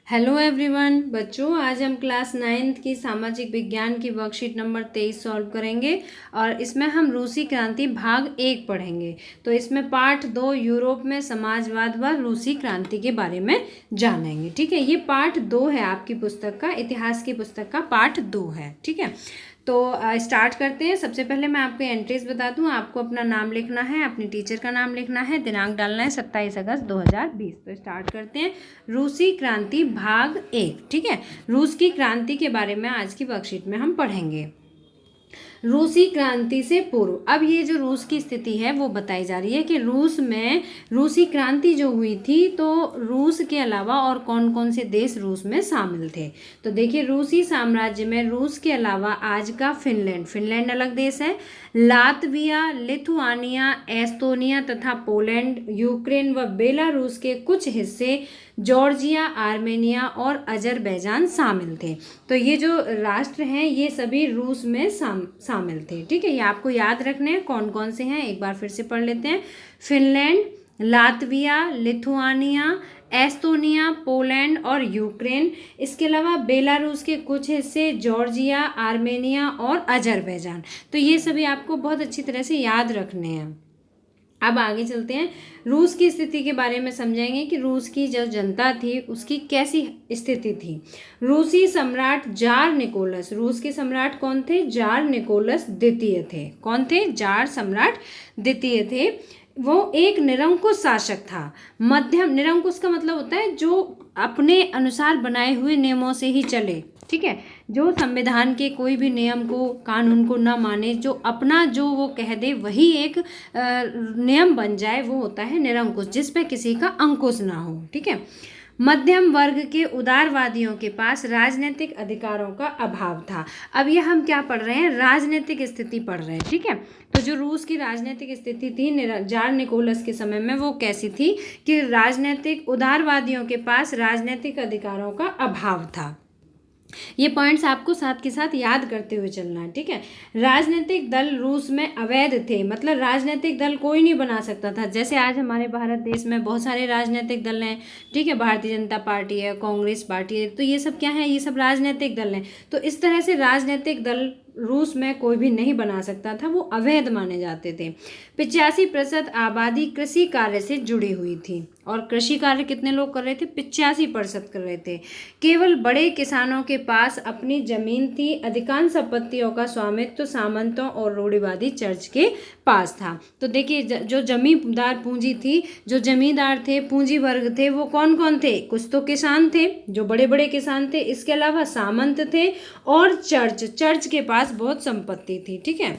Hello everyone बच्चों, आज हम क्लास 9th की सामाजिक विज्ञान की वर्कशीट नंबर 23 सॉल्व करेंगे और इसमें हम रूसी क्रांति भाग 1 पढ़ेंगे। तो इसमें पार्ट 2 यूरोप में समाजवाद व रूसी क्रांति के बारे में जानेंगे। ठीक है, ये पार्ट 2 है आपकी पुस्तक का, इतिहास की पुस्तक का पार्ट 2 है। ठीक है, तो स्टार्ट करते हैं। सबसे पहले मैं आपको एंट्रीज बता दूं। आपको अपना नाम लिखना है, अपने टीचर का नाम लिखना है, दिनांक डालना है 27 अगस्त 2020। तो स्टार्ट करते हैं। रूसी क्रांति भाग 1। ठीक है, रूस की क्रांति के बारे में आज की वर्कशीट में हम पढ़ेंगे। रूसी क्रांति से पूर्व, अब ये जो रूस की स्थिति है वो बताई जा रही है कि रूस में रूसी क्रांति जो हुई थी, तो रूस के अलावा और कौन कौन से देश रूस में शामिल थे। तो देखिए, रूसी साम्राज्य में रूस के अलावा आज का फिनलैंड अलग देश है, लातविया, लिथुआनिया, एस्तोनिया तथा पोलैंड, यूक्रेन व बेलारूस के कुछ हिस्से, जॉर्जिया, आर्मेनिया और अजरबैजान शामिल थे। तो ये जो राष्ट्र हैं ये सभी रूस में शामिल थे। ठीक है, ये आपको याद रखने हैं कौन कौन से हैं, एक बार फिर से पढ़ लेते हैं। Finland, Latvia, Lithuania, Estonia, Poland और यूक्रेन। इसके अलावा बेलारूस के कुछ हिस्से, जॉर्जिया, आर्मेनिया और अजरबैजान। तो ये सभी आपको बहुत अच्छी तरह से याद रखने हैं। अब आगे चलते हैं, रूस की स्थिति के बारे में समझेंगे कि रूस की जो जनता थी उसकी कैसी स्थिति थी। रूसी सम्राट जार निकोलस, रूस के सम्राट कौन थे? जार निकोलस द्वितीय थे। कौन थे? जार सम्राट द्वितीय थे। वो एक निरंकुश शासक था। मध्यम, निरंकुश का मतलब होता है जो अपने अनुसार बनाए हुए नियमों से ही चले। ठीक है, जो संविधान के कोई भी नियम को, कानून को ना माने, जो अपना जो वो कह दे वही एक नियम बन जाए, वो होता है निरंकुश, जिस पे किसी का अंकुश ना हो। ठीक है, मध्यम वर्ग के उदारवादियों के पास राजनीतिक अधिकारों का अभाव था। अब ये हम क्या पढ़ रहे हैं? राजनीतिक स्थिति पढ़ रहे हैं। ठीक है, तो जो रूस की राजनीतिक स्थिति थी जार निकोलस के समय में, वो कैसी थी कि राजनीतिक उदारवादियों के पास राजनीतिक अधिकारों का अभाव था। ये पॉइंट्स आपको साथ के साथ याद करते हुए चलना है। ठीक है, राजनीतिक दल रूस में अवैध थे, मतलब राजनीतिक दल कोई नहीं बना सकता था। जैसे आज हमारे भारत देश में बहुत सारे राजनीतिक दल हैं। ठीक है, भारतीय जनता पार्टी है, कांग्रेस पार्टी है, तो ये सब क्या है? ये सब राजनीतिक दल हैं। तो इस तरह से राजनीतिक दल रूस में कोई भी नहीं बना सकता था, वो अवैध माने जाते थे। 85% आबादी कृषि कार्य से जुड़ी हुई थी, और कृषि कार्य कितने लोग कर रहे थे? 85% कर रहे थे। केवल बड़े किसानों के पास अपनी जमीन थी। अधिकांश संपत्तियों का स्वामित्व सामंतों और रूढ़िवादी चर्च के पास था। तो देखिए, जो जमींदार पूंजी थी, जो जमींदार थे, पूंजी वर्ग थे, वो कौन कौन थे? कुछ तो किसान थे, जो बड़े बड़े किसान थे, इसके अलावा सामंत थे और चर्च के पास बहुत संपत्ति थी। ठीक है,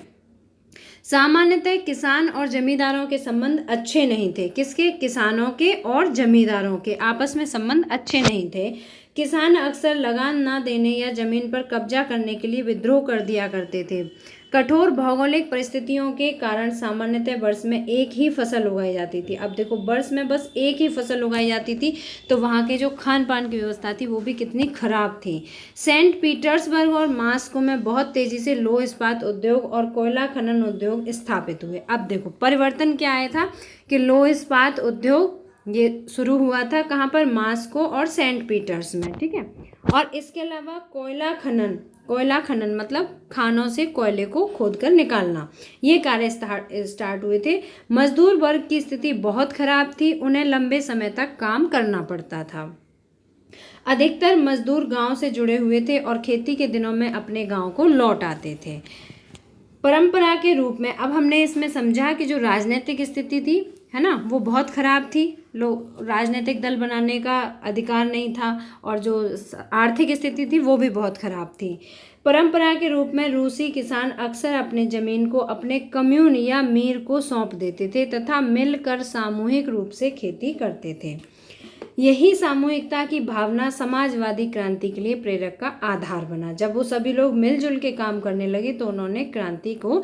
सामान्यतः किसान और जमींदारों के संबंध अच्छे नहीं थे। किसके? किसानों के और जमींदारों के आपस में संबंध अच्छे नहीं थे। किसान अक्सर लगान न देने या जमीन पर कब्जा करने के लिए विद्रोह कर दिया करते थे। कठोर भौगोलिक परिस्थितियों के कारण सामान्यतः वर्ष में एक ही फसल उगाई जाती थी। अब देखो, वर्ष में बस एक ही फसल उगाई जाती थी, तो वहाँ के जो खान पान की व्यवस्था थी वो भी कितनी खराब थी। सेंट पीटर्सबर्ग और मॉस्को में बहुत तेजी से लौह इस्पात उद्योग और कोयला खनन उद्योग स्थापित हुए। अब देखो, परिवर्तन क्या आया था कि लौह इस्पात उद्योग ये शुरू हुआ था कहाँ पर? मॉस्को और सेंट पीटर्स में। ठीक है, और इसके अलावा कोयला खनन मतलब खानों से कोयले को खोदकर निकालना, ये कार्य स्टार्ट हुए थे। मजदूर वर्ग की स्थिति बहुत खराब थी, उन्हें लंबे समय तक काम करना पड़ता था। अधिकतर मजदूर गांव से जुड़े हुए थे और खेती के दिनों में अपने गांव को लौट आते थे। परंपरा के रूप में, अब हमने इसमें समझा कि जो राजनीतिक स्थिति थी, है ना, वो बहुत खराब थी। राजनीतिक दल बनाने का अधिकार नहीं था, और जो आर्थिक स्थिति थी वो भी बहुत खराब थी। परंपरा के रूप में रूसी किसान अक्सर अपने जमीन को अपने कम्यून या मीर को सौंप देते थे तथा मिलकर सामूहिक रूप से खेती करते थे। यही सामूहिकता की भावना समाजवादी क्रांति के लिए प्रेरक का आधार बना। जब वो सभी लोग मिलजुल के काम करने लगे तो उन्होंने क्रांति को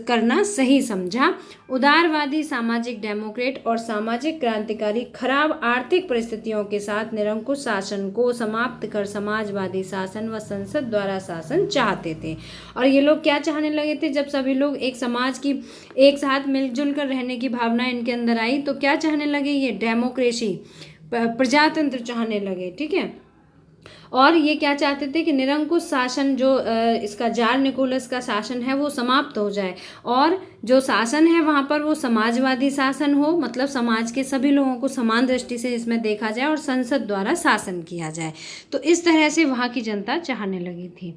करना सही समझा। उदारवादी सामाजिक डेमोक्रेट और सामाजिक क्रांतिकारी खराब आर्थिक परिस्थितियों के साथ निरंकुश शासन को समाप्त कर समाजवादी शासन व संसद द्वारा शासन चाहते थे। और ये लोग क्या चाहने लगे थे? जब सभी लोग एक समाज की एक साथ मिलजुल कर रहने की भावना इनके अंदर आई, तो क्या चाहने लगे? ये डेमोक्रेसी, प्रजातंत्र चाहने लगे। ठीक है, और ये क्या चाहते थे कि निरंकुश शासन जो इसका जार निकोलस का शासन है वो समाप्त हो जाए, और जो शासन है वहाँ पर वो समाजवादी शासन हो, मतलब समाज के सभी लोगों को समान दृष्टि से इसमें देखा जाए और संसद द्वारा शासन किया जाए। तो इस तरह से वहाँ की जनता चाहने लगी थी।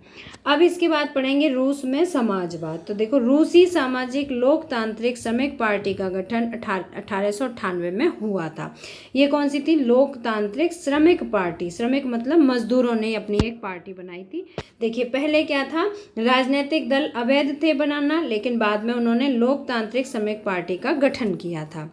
अब इसके बाद पढ़ेंगे रूस में समाजवाद। तो देखो, रूसी सामाजिक लोकतांत्रिक श्रमिक पार्टी का गठन 1898 में हुआ था। ये कौन सी थी? लोकतांत्रिक श्रमिक पार्टी। श्रमिक मतलब मजदूरों ने अपनी एक पार्टी बनाई थी। देखिए, पहले क्या था, राजनीतिक दल अवैध थे बनाना, लेकिन बाद में उन्होंने लोकतांत्रिक श्रमिक पार्टी का गठन किया था।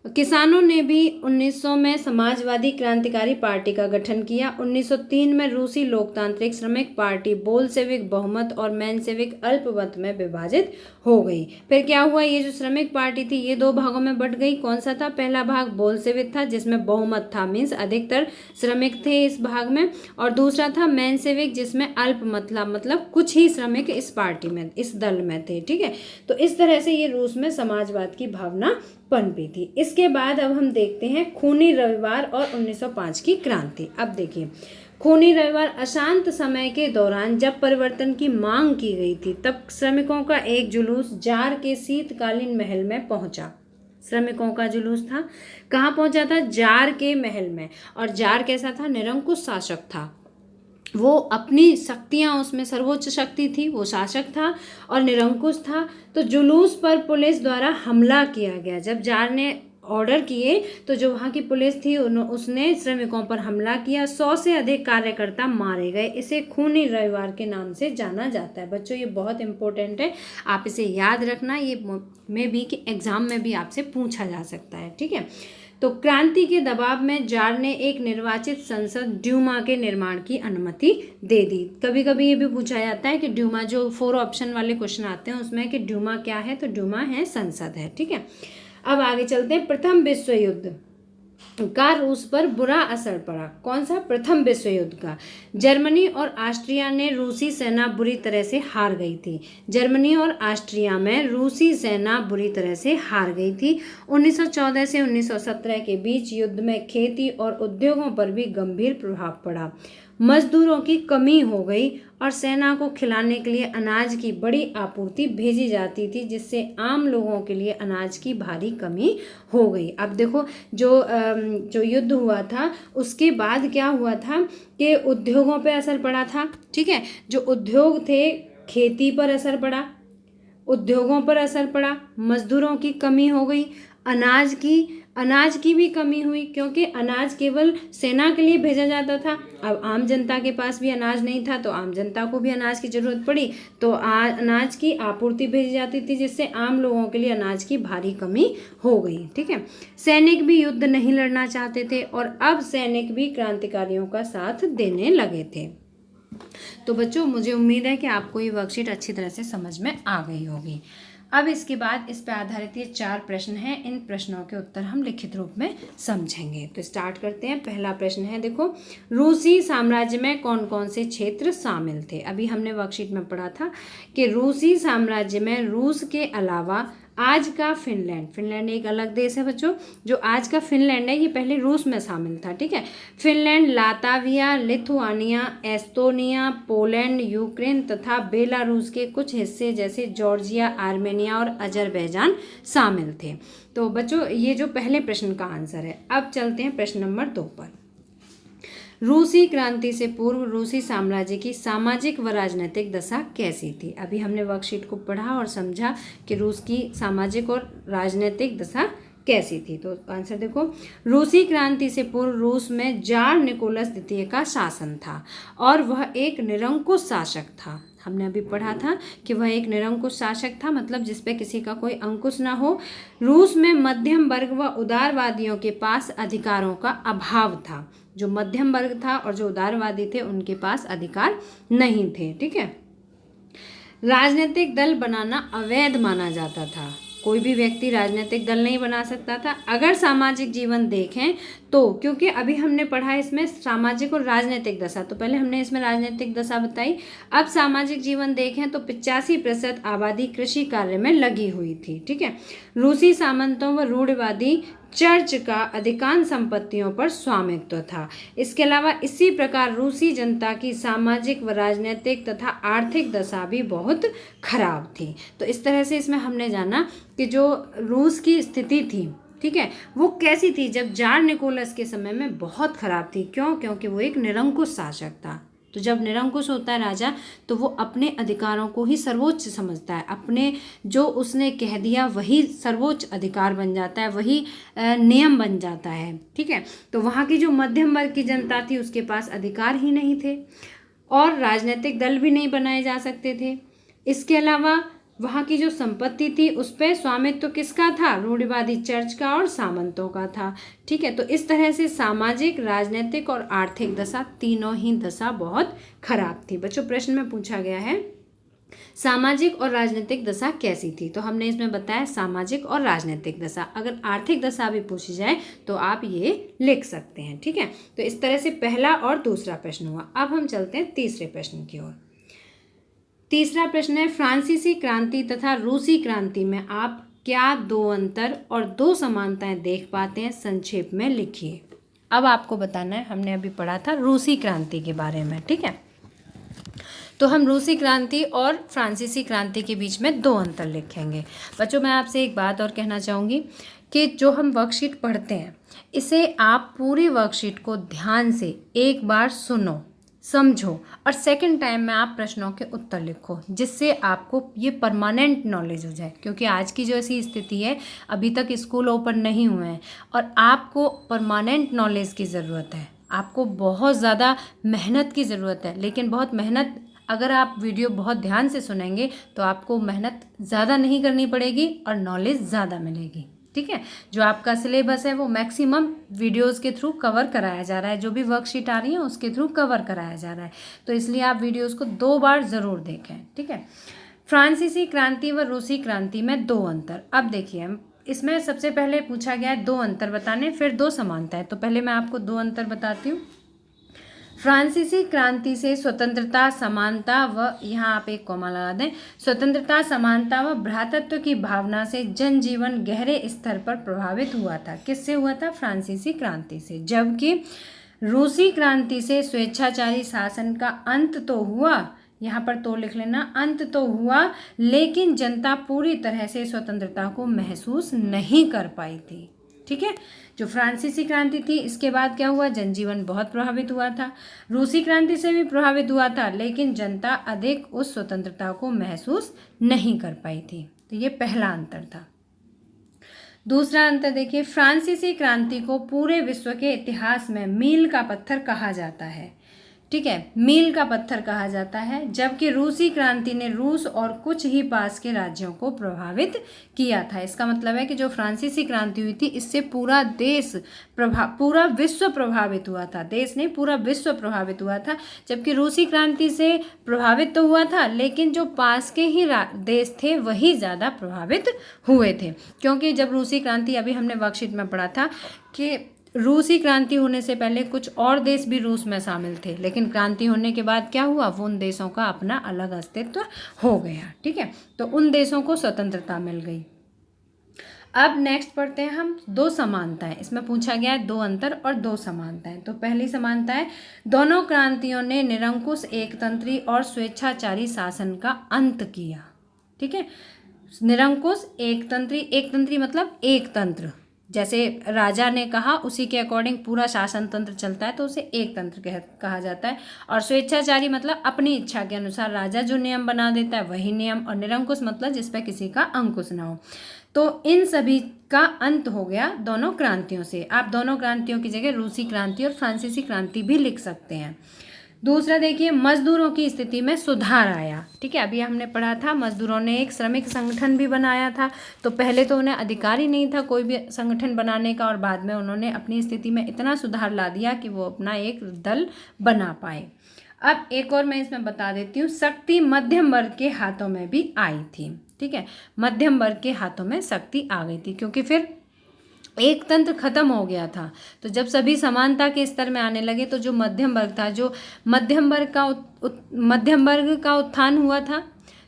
किसानों ने भी 1900 में समाजवादी क्रांतिकारी पार्टी का गठन किया। 1903 में रूसी लोकतांत्रिक श्रमिक पार्टी बोल्शेविक बहुमत और मेंशेविक अल्पमत में विभाजित हो गई। फिर क्या हुआ, ये जो श्रमिक पार्टी थी ये दो भागों में बट गई। कौन सा था? पहला भाग बोल्शेविक था जिसमें बहुमत था, मीन्स अधिकतर श्रमिक थे इस भाग में, और दूसरा था मेंशेविक जिसमें अल्पमत था, मतलब कुछ ही श्रमिक इस पार्टी में, इस दल में थे। ठीक है, तो इस तरह से ये रूस में समाजवाद की भावना पनपी थी। इसके बाद अब हम देखते हैं खूनी रविवार और 1905 की क्रांति। अब देखिए, खूनी रविवार अशांत समय के दौरान जब परिवर्तन की मांग की गई थी, तब श्रमिकों का एक जुलूस जार के शीतकालीन महल में पहुंचा। श्रमिकों का जुलूस था, कहाँ पहुंचा था? जार के महल में। और जार कैसा था? निरंकुश शासक था, वो अपनी शक्तियाँ, उसमें सर्वोच्च शक्ति थी, वो शासक था और निरंकुश था। तो जुलूस पर पुलिस द्वारा हमला किया गया। जब जार ने ऑर्डर किए तो जो वहाँ की पुलिस थी उसने श्रमिकों पर हमला किया। 100 से अधिक कार्यकर्ता मारे गए। इसे खूनी रविवार के नाम से जाना जाता है। बच्चों, ये बहुत इंपॉर्टेंट है, आप इसे याद रखना, ये में भी कि एग्जाम में भी आपसे पूछा जा सकता है। ठीक है, तो क्रांति के दबाव में जार ने एक निर्वाचित संसद ड्यूमा के निर्माण की अनुमति दे दी। कभी कभी ये भी पूछा जाता है कि ड्यूमा, जो 4 ऑप्शन वाले क्वेश्चन आते हैं उसमें, कि ड्यूमा क्या है? तो ड्यूमा है संसद है। ठीक है, अब आगे चलते हैं। प्रथम विश्व युद्ध का रूस पर बुरा असर पड़ा। कौन सा? प्रथम विश्व युद्ध का। जर्मनी और ऑस्ट्रिया ने रूसी सेना बुरी तरह से हार गई थी। जर्मनी और ऑस्ट्रिया में रूसी सेना बुरी तरह से हार गई थी। 1914 से 1917 के बीच युद्ध में खेती और उद्योगों पर भी गंभीर प्रभाव पड़ा। मजदूरों की कमी हो गई और सेना को खिलाने के लिए अनाज की बड़ी आपूर्ति भेजी जाती थी, जिससे आम लोगों के लिए अनाज की भारी कमी हो गई। अब देखो, जो युद्ध हुआ था उसके बाद क्या हुआ था कि उद्योगों पे असर पड़ा था। ठीक है, जो उद्योग थे, खेती पर असर पड़ा, उद्योगों पर असर पड़ा, मजदूरों की कमी हो गई, अनाज की भी कमी हुई, क्योंकि अनाज केवल सेना के लिए भेजा जाता था। अब आम जनता के पास भी अनाज नहीं था, तो आम जनता को भी अनाज की ज़रूरत पड़ी, तो अनाज की आपूर्ति भेजी जाती थी, जिससे आम लोगों के लिए अनाज की भारी कमी हो गई। ठीक है, सैनिक भी युद्ध नहीं लड़ना चाहते थे और अब सैनिक भी क्रांतिकारियों का साथ देने लगे थे। तो बच्चों, मुझे उम्मीद है कि आपको ये वर्कशीट अच्छी तरह से समझ में आ गई होगी। अब इसके बाद इस पर आधारित ये 4 प्रश्न हैं। इन प्रश्नों के उत्तर हम लिखित रूप में समझेंगे। तो स्टार्ट करते हैं। पहला प्रश्न है, देखो, रूसी साम्राज्य में कौन कौन से क्षेत्र शामिल थे? अभी हमने वर्कशीट में पढ़ा था कि रूसी साम्राज्य में रूस के अलावा आज का फिनलैंड एक अलग देश है बच्चों। जो आज का फिनलैंड है ये पहले रूस में शामिल था। ठीक है, Finland, Latvia, Lithuania, Estonia, Poland, Ukraine तथा बेलारूस के कुछ हिस्से जैसे जॉर्जिया, आर्मेनिया और अजरबैजान शामिल थे। तो बच्चों, ये जो पहले प्रश्न का आंसर है। अब चलते हैं प्रश्न नंबर 2 पर। रूसी क्रांति से पूर्व रूसी साम्राज्य की सामाजिक व राजनीतिक दशा कैसी थी? अभी हमने वर्कशीट को पढ़ा और समझा कि रूस की सामाजिक और राजनीतिक दशा कैसी थी। तो आंसर देखो, रूसी क्रांति से पूर्व रूस में जार निकोलस द्वितीय का शासन था और वह एक निरंकुश शासक था। हमने अभी पढ़ा था कि वह एक निरंकुश शासक था, मतलब जिस पे किसी का कोई अंकुश ना हो। रूस में मध्यम वर्ग व उदारवादियों के पास अधिकारों का अभाव था। जो मध्यम वर्ग था और जो उदारवादी थे उनके पास अधिकार नहीं थे। ठीक है, राजनीतिक दल बनाना अवैध माना जाता था। कोई भी व्यक्ति राजनीतिक दल नहीं बना सकता था। अगर सामाजिक जीवन देखें तो, क्योंकि अभी हमने पढ़ा इसमें सामाजिक और राजनीतिक दशा, तो पहले हमने इसमें राजनीतिक दशा बताई। अब सामाजिक जीवन देखें तो 85% आबादी कृषि कार्य में लगी हुई थी। ठीक है, रूसी सामंतों व रूढ़िवादी चर्च का अधिकांश संपत्तियों पर स्वामित्व था। इसके अलावा इसी प्रकार रूसी जनता की सामाजिक व राजनीतिक तथा आर्थिक दशा भी बहुत खराब थी। तो इस तरह से इसमें हमने जाना कि जो रूस की स्थिति थी, ठीक है, वो कैसी थी जब जार निकोलस के समय में बहुत खराब थी। क्यों? क्योंकि वो एक निरंकुश शासक था। तो जब निरंकुश होता है राजा, तो वो अपने अधिकारों को ही सर्वोच्च समझता है, अपने जो उसने कह दिया वही सर्वोच्च अधिकार बन जाता है, वही नियम बन जाता है। ठीक है, तो वहाँ की जो मध्यम वर्ग की जनता थी उसके पास अधिकार ही नहीं थे और राजनीतिक दल भी नहीं बनाए जा सकते थे। इसके अलावा वहाँ की जो संपत्ति थी उस पर स्वामित्व किसका था? रूढ़िवादी चर्च का और सामंतों का था। ठीक है, तो इस तरह से सामाजिक, राजनीतिक और आर्थिक दशा, तीनों ही दशा बहुत खराब थी। बच्चों, प्रश्न में पूछा गया है सामाजिक और राजनीतिक दशा कैसी थी, तो हमने इसमें बताया सामाजिक और राजनीतिक दशा। अगर आर्थिक दशा भी पूछी जाए तो आप ये लिख सकते हैं। ठीक है, तो इस तरह से पहला और दूसरा प्रश्न हुआ। अब हम चलते हैं तीसरे प्रश्न की ओर। तीसरा प्रश्न है, फ्रांसीसी क्रांति तथा रूसी क्रांति में आप क्या दो अंतर और दो समानताएं देख पाते हैं? संक्षेप में लिखिए। अब आपको बताना है, हमने अभी पढ़ा था रूसी क्रांति के बारे में। ठीक है, तो हम रूसी क्रांति और फ्रांसीसी क्रांति के बीच में दो अंतर लिखेंगे। बच्चों, मैं आपसे एक बात और कहना चाहूँगी कि जो हम वर्कशीट पढ़ते हैं, इसे आप पूरी वर्कशीट को ध्यान से एक बार सुनो, समझो और सेकंड टाइम में आप प्रश्नों के उत्तर लिखो, जिससे आपको ये परमानेंट नॉलेज हो जाए। क्योंकि आज की जो ऐसी स्थिति है, अभी तक स्कूल ओपन नहीं हुए हैं और आपको परमानेंट नॉलेज की ज़रूरत है। आपको बहुत ज़्यादा मेहनत की ज़रूरत है, लेकिन बहुत मेहनत, अगर आप वीडियो बहुत ध्यान से सुनेंगे तो आपको मेहनत ज़्यादा नहीं करनी पड़ेगी और नॉलेज ज़्यादा मिलेगी। ठीक है, जो आपका सिलेबस है वो मैक्सिमम वीडियोस के थ्रू कवर कराया जा रहा है, जो भी वर्कशीट आ रही है उसके थ्रू कवर कराया जा रहा है। तो इसलिए आप वीडियोस को 2 बार ज़रूर देखें। ठीक है, फ्रांसीसी क्रांति व रूसी क्रांति में दो अंतर। अब देखिए, इसमें सबसे पहले पूछा गया है दो अंतर बताने, फिर दो समानताएं। तो पहले मैं आपको दो अंतर बताती हूँ। फ्रांसीसी क्रांति से स्वतंत्रता, समानता व, यहाँ आप एक कॉमा लगा दें, स्वतंत्रता, समानता व भ्रातृत्व की भावना से जनजीवन गहरे स्तर पर प्रभावित हुआ था। किससे हुआ था? फ्रांसीसी क्रांति से। जबकि रूसी क्रांति से स्वेच्छाचारी शासन का अंत तो हुआ, यहाँ पर तो लिख लेना, अंत तो हुआ, लेकिन जनता पूरी तरह से स्वतंत्रता को महसूस नहीं कर पाई थी। ठीक है, जो फ्रांसीसी क्रांति थी, इसके बाद क्या हुआ? जनजीवन बहुत प्रभावित हुआ था। रूसी क्रांति से भी प्रभावित हुआ था, लेकिन जनता अधिक उस स्वतंत्रता को महसूस नहीं कर पाई थी। तो ये पहला अंतर था। दूसरा अंतर देखिए, फ्रांसीसी क्रांति को पूरे विश्व के इतिहास में मील का पत्थर कहा जाता है। ठीक है, मील का पत्थर कहा जाता है। जबकि रूसी क्रांति ने रूस और कुछ ही पास के राज्यों को प्रभावित किया था। इसका मतलब है कि जो फ्रांसीसी क्रांति हुई थी, इससे पूरा देश पूरा विश्व प्रभावित हुआ था। देश नहीं, पूरा विश्व प्रभावित हुआ था। जबकि रूसी क्रांति से प्रभावित तो हुआ था, लेकिन जो पास के ही देश थे वही ज़्यादा प्रभावित हुए थे। क्योंकि जब रूसी क्रांति, अभी हमने वर्कशीट में पढ़ा था कि रूसी क्रांति होने से पहले कुछ और देश भी रूस में शामिल थे, लेकिन क्रांति होने के बाद क्या हुआ? वो उन देशों का अपना अलग अस्तित्व हो गया। ठीक है, तो उन देशों को स्वतंत्रता मिल गई। अब नेक्स्ट पढ़ते हैं हम दो समानताएं। इसमें पूछा गया है दो अंतर और दो समानताएं। तो पहली समानता है, दोनों क्रांतियों ने निरंकुश, एकतंत्री और स्वेच्छाचारी शासन का अंत किया। ठीक है, निरंकुश, एकतंत्री, एकतंत्री मतलब एक तंत्र, जैसे राजा ने कहा उसी के अकॉर्डिंग पूरा शासन तंत्र चलता है, तो उसे एक तंत्र कहा जाता है। और स्वेच्छाचारी मतलब अपनी इच्छा के अनुसार राजा जो नियम बना देता है वही नियम। और निरंकुश मतलब जिस पर किसी का अंकुश ना हो। तो इन सभी का अंत हो गया दोनों क्रांतियों से। आप दोनों क्रांतियों की जगह रूसी क्रांति और फ्रांसीसी क्रांति भी लिख सकते हैं। दूसरा देखिए, मजदूरों की स्थिति में सुधार आया। ठीक है, अभी हमने पढ़ा था मजदूरों ने एक श्रमिक संगठन भी बनाया था। तो पहले तो उन्हें अधिकार ही नहीं था कोई भी संगठन बनाने का, और बाद में उन्होंने अपनी स्थिति में इतना सुधार ला दिया कि वो अपना एक दल बना पाए। अब एक और मैं इसमें बता देती हूँ, शक्ति मध्यम वर्ग के हाथों में भी आई थी। ठीक है, मध्यम वर्ग के हाथों में शक्ति आ गई थी, क्योंकि फिर एक तंत्र खत्म हो गया था। तो जब सभी समानता के स्तर में आने लगे, तो जो मध्यम वर्ग था, जो मध्यम वर्ग का उत्थान हुआ था।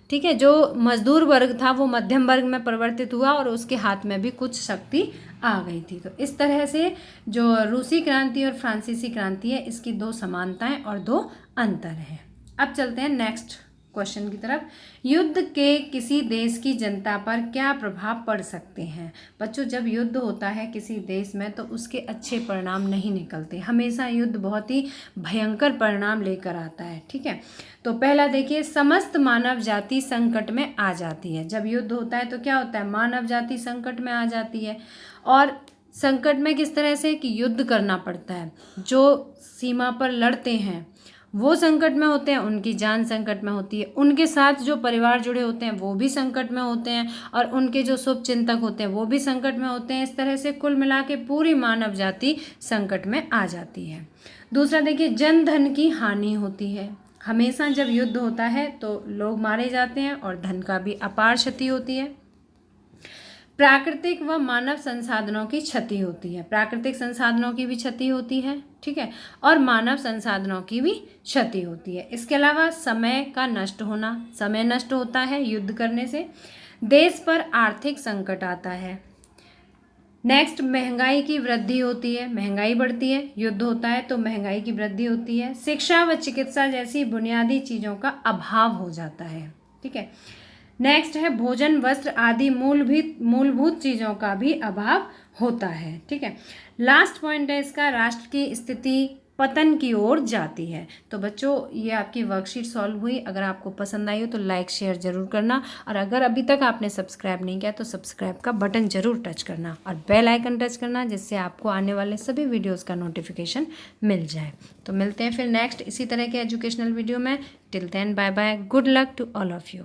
ठीक है, जो मजदूर वर्ग था वो मध्यम वर्ग में परिवर्तित हुआ और उसके हाथ में भी कुछ शक्ति आ गई थी। तो इस तरह से जो रूसी क्रांति और फ्रांसीसी क्रांति है, इसकी 2 समानताएं और 2 अंतर हैं। अब चलते हैं नेक्स्ट क्वेश्चन की तरफ। युद्ध के किसी देश की जनता पर क्या प्रभाव पड़ सकते हैं? बच्चों, जब युद्ध होता है किसी देश में तो उसके अच्छे परिणाम नहीं निकलते, हमेशा युद्ध बहुत ही भयंकर परिणाम लेकर आता है। ठीक है, तो पहला देखिए, समस्त मानव जाति संकट में आ जाती है। जब युद्ध होता है तो क्या होता है, मानव जाति संकट में आ जाती है। और संकट में किस तरह से कि युद्ध करना पड़ता है, जो सीमा पर लड़ते हैं वो संकट में होते हैं, उनकी जान संकट में होती है, उनके साथ जो परिवार जुड़े होते हैं वो भी संकट में होते हैं, और उनके जो शुभ चिंतक होते हैं वो भी संकट में होते हैं। इस तरह से कुल मिला के पूरी मानव जाति संकट में आ जाती है। दूसरा देखिए, जन धन की हानि होती है। हमेशा जब युद्ध होता है तो लोग मारे जाते हैं और धन का भी अपार क्षति होती है। प्राकृतिक व मानव संसाधनों की क्षति होती है, प्राकृतिक संसाधनों की भी क्षति होती है। ठीक है, और मानव संसाधनों की भी क्षति होती है। इसके अलावा समय का नष्ट होना, समय नष्ट होता है युद्ध करने से। देश पर आर्थिक संकट आता है। नेक्स्ट, महंगाई की वृद्धि होती है, महंगाई बढ़ती है, युद्ध होता है तो महंगाई की वृद्धि होती है। शिक्षा व चिकित्सा जैसी बुनियादी चीज़ों का अभाव हो जाता है। ठीक है, नेक्स्ट है भोजन वस्त्र आदि मूलभूत चीज़ों का भी अभाव होता है। ठीक है, लास्ट पॉइंट है इसका, राष्ट्र की स्थिति पतन की ओर जाती है। तो बच्चों, ये आपकी वर्कशीट सॉल्व हुई। अगर आपको पसंद आई हो तो लाइक शेयर ज़रूर करना, और अगर अभी तक आपने सब्सक्राइब नहीं किया तो सब्सक्राइब का बटन ज़रूर टच करना और बेल आइकन टच करना, जिससे आपको आने वाले सभी वीडियोज़ का नोटिफिकेशन मिल जाए। तो मिलते हैं फिर नेक्स्ट इसी तरह के एजुकेशनल वीडियो में। Till then bye bye, good luck to all of you.